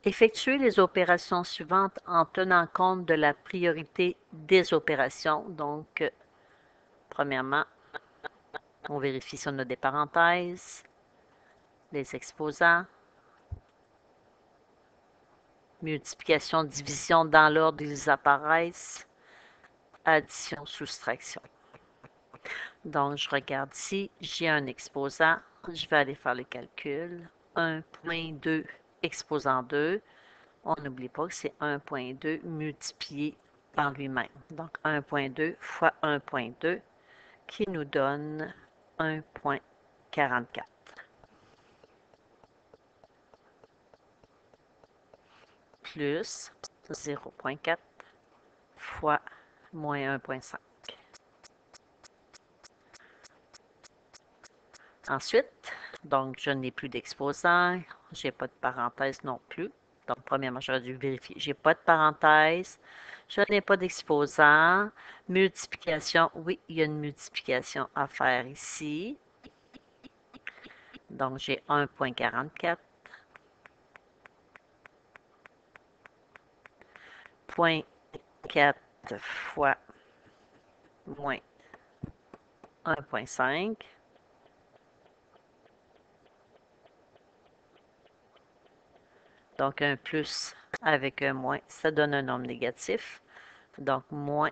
Effectuez les opérations suivantes en tenant compte de la priorité des opérations. Donc, premièrement, on vérifie si on a des parenthèses, les exposants, multiplication, division dans l'ordre où ils apparaissent, addition, soustraction. Donc, je regarde ici, j'ai un exposant, je vais aller faire le calcul. 1,2 exposant 2, on n'oublie pas que c'est 1,2 multiplié par lui-même. Donc, 1,2 fois 1,2 qui nous donne 1,44. Plus 0,4 fois moins 1,5. Ensuite, donc, je n'ai plus d'exposant, je n'ai pas de parenthèse non plus. Donc, premièrement, j'aurais dû vérifier. Je n'ai pas de parenthèse, je n'ai pas d'exposant. Multiplication, oui, il y a une multiplication à faire ici. Donc, j'ai 1,44. 0,4 fois moins 1,5. Donc, un plus avec un moins, ça donne un nombre négatif. Donc, moins,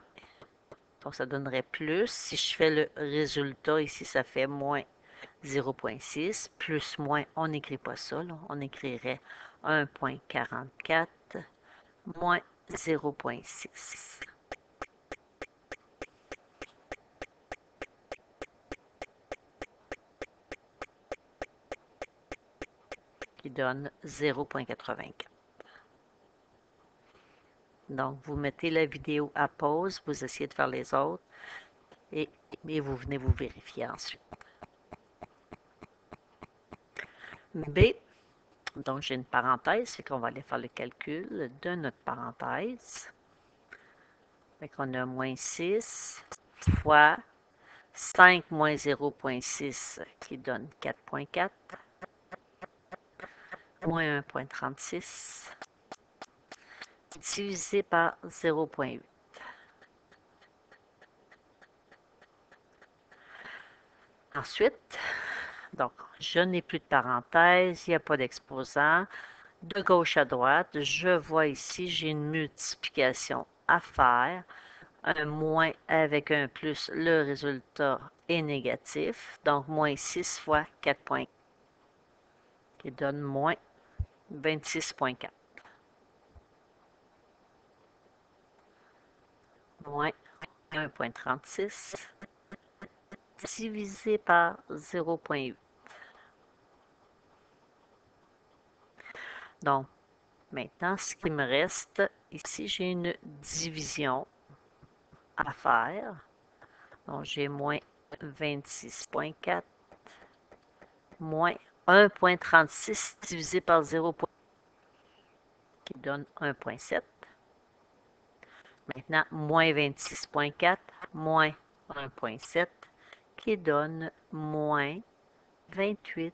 donc ça donnerait plus. Si je fais le résultat ici, ça fait moins 0,6. Plus, moins, on n'écrit pas ça. Là. On écrirait 1,44 moins 0,6. Qui donne 0,84. Donc, vous mettez la vidéo à pause, vous essayez de faire les autres et vous venez vous vérifier ensuite. B, donc j'ai une parenthèse, c'est qu'on va aller faire le calcul de notre parenthèse. Fait qu'on a moins 6 fois 5 moins 0,6 qui donne 4,4 moins 1,36 divisé par 0,8. Ensuite, donc, je n'ai plus de parenthèse, il n'y a pas d'exposant. De gauche à droite, je vois ici, j'ai une multiplication à faire. Un moins avec un plus, le résultat est négatif. Donc, moins 6 fois 4,4 qui donne moins 26,4. Moins 1,36 divisé par 0,8. Donc, maintenant, ce qui me reste, ici, j'ai une division à faire. Donc, j'ai moins 26,4 moins 1,36 divisé par 0, qui donne 1,7. Maintenant, moins 26,4 moins 1,7 qui donne moins 28,1.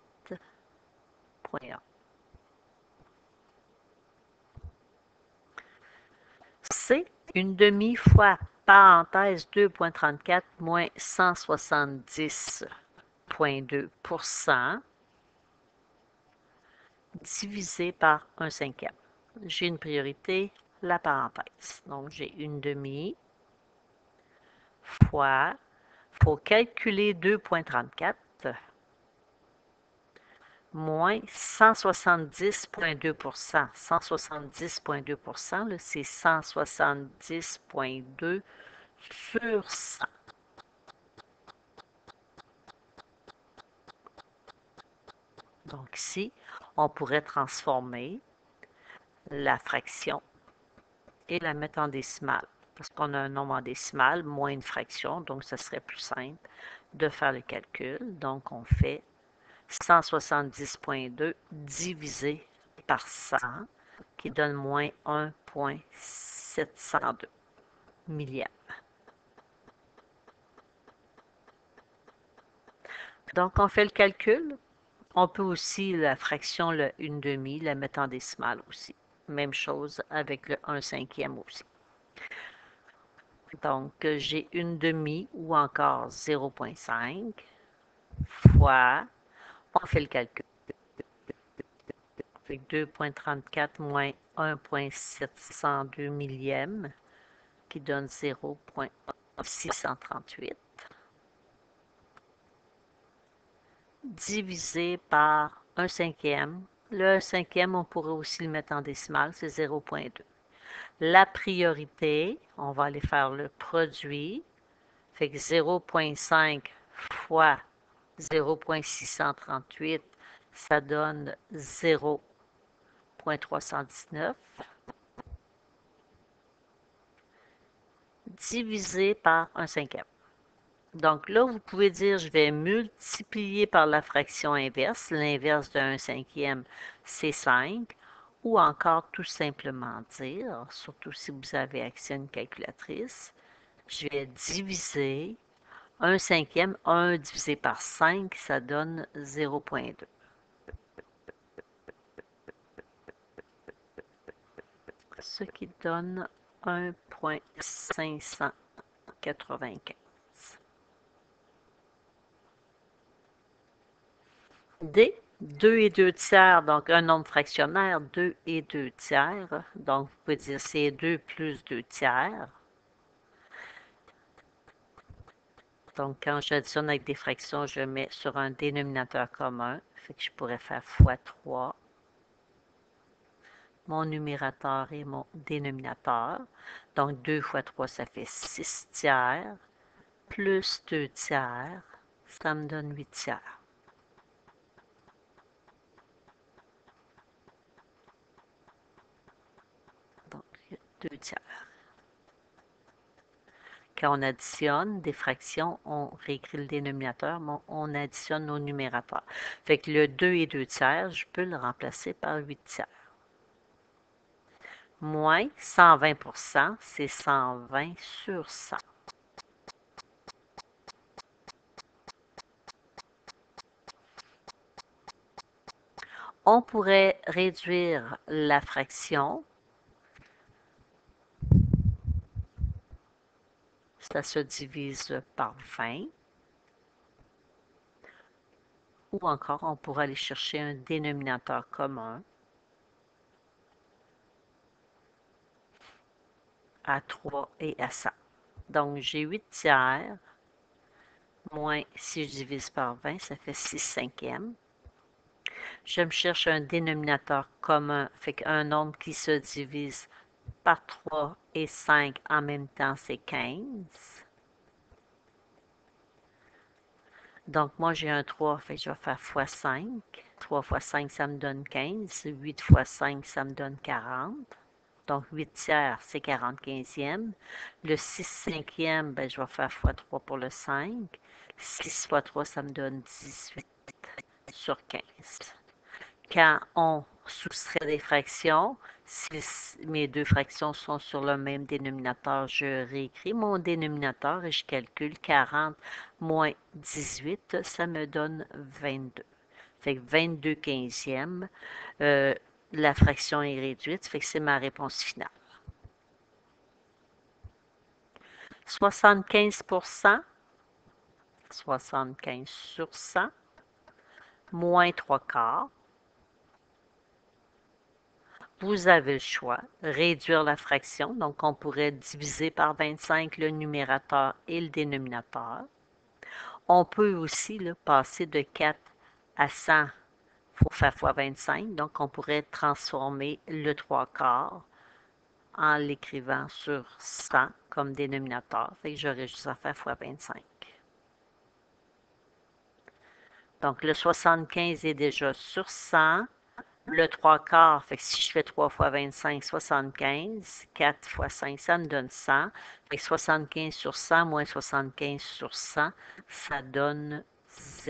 C, une demi fois parenthèse 2,34 moins 170,2% divisé par 1 cinquième. J'ai une priorité, la parenthèse. Donc, j'ai une demi fois, il faut calculer 2,34 moins 170,2%. 170,2%, c'est 170,2 sur 100. Donc ici, on pourrait transformer la fraction et la mettre en décimale. Parce qu'on a un nombre en décimale, moins une fraction, donc ce serait plus simple de faire le calcul. Donc on fait 170,2 divisé par 100, qui donne moins 1,702 millième. Donc, on fait le calcul. On peut aussi, la fraction, le 1/2, la mettre en décimale aussi. même chose avec le 1/5 aussi. Donc, j'ai une demi ou encore 0,5 fois, on fait le calcul, 2,34 moins 1,702 millième qui donne 0,638 divisé par 1/5. Le 1/5, on pourrait aussi le mettre en décimale, c'est 0,2. La priorité, on va aller faire le produit, fait que 0,5 fois 0,638, ça donne 0,319 divisé par 1/5. Donc là, vous pouvez dire, je vais multiplier par la fraction inverse. L'inverse de 1/5, c'est 5. Ou encore tout simplement dire, surtout si vous avez accès à une calculatrice, je vais diviser 1/5. 1 divisé par 5, ça donne 0,2. Ce qui donne 1,595. D, 2 et 2 tiers, donc un nombre fractionnaire, 2 et 2 tiers. Donc, vous pouvez dire c'est 2 plus 2 tiers. Donc, quand j'additionne avec des fractions, je mets sur un dénominateur commun. Fait que je pourrais faire fois 3. Mon numérateur et mon dénominateur. Donc, 2 fois 3, ça fait 6 tiers. Plus 2 tiers, ça me donne 8 tiers. Donc, 2 tiers. Quand on additionne des fractions, on réécrit le dénominateur, mais on additionne au numérateur. Fait que le 2 et 2 tiers, je peux le remplacer par 8 tiers. Moins 120%, c'est 120 sur 100. On pourrait réduire la fraction. Ça se divise par 20. Ou encore, on pourrait aller chercher un dénominateur commun à 3 et à 100. Donc, j'ai 8 tiers, moins si je divise par 20, ça fait 6/5. Je me cherche un dénominateur commun, fait qu'un nombre qui se divise par 3 et 5 en même temps, c'est 15. Donc, moi, j'ai un 3, fait que je vais faire fois 5. 3 fois 5, ça me donne 15. 8 fois 5, ça me donne 40. Donc, 8 tiers, c'est 40/15. Le 6/5, ben, je vais faire fois 3 pour le 5. 6 fois 3, ça me donne 18 sur 15. Quand on soustrait des fractions, si mes deux fractions sont sur le même dénominateur, je réécris mon dénominateur et je calcule 40 moins 18, ça me donne 22. Fait que 22/15, la fraction est réduite, fait que c'est ma réponse finale. 75%, 75 sur 100, moins 3/4. Vous avez le choix, réduire la fraction, donc on pourrait diviser par 25 le numérateur et le dénominateur. On peut aussi passer de 4 à 100 pour faire fois 25, donc on pourrait transformer le 3/4 en l'écrivant sur 100 comme dénominateur, fait que j'aurais juste à faire fois 25. Donc le 75 est déjà sur 100. Le 3/4, fait que si je fais 3 fois 25, 75. 4 fois 5, ça me donne 100. Fait que 75 sur 100 moins 75 sur 100, ça donne 0.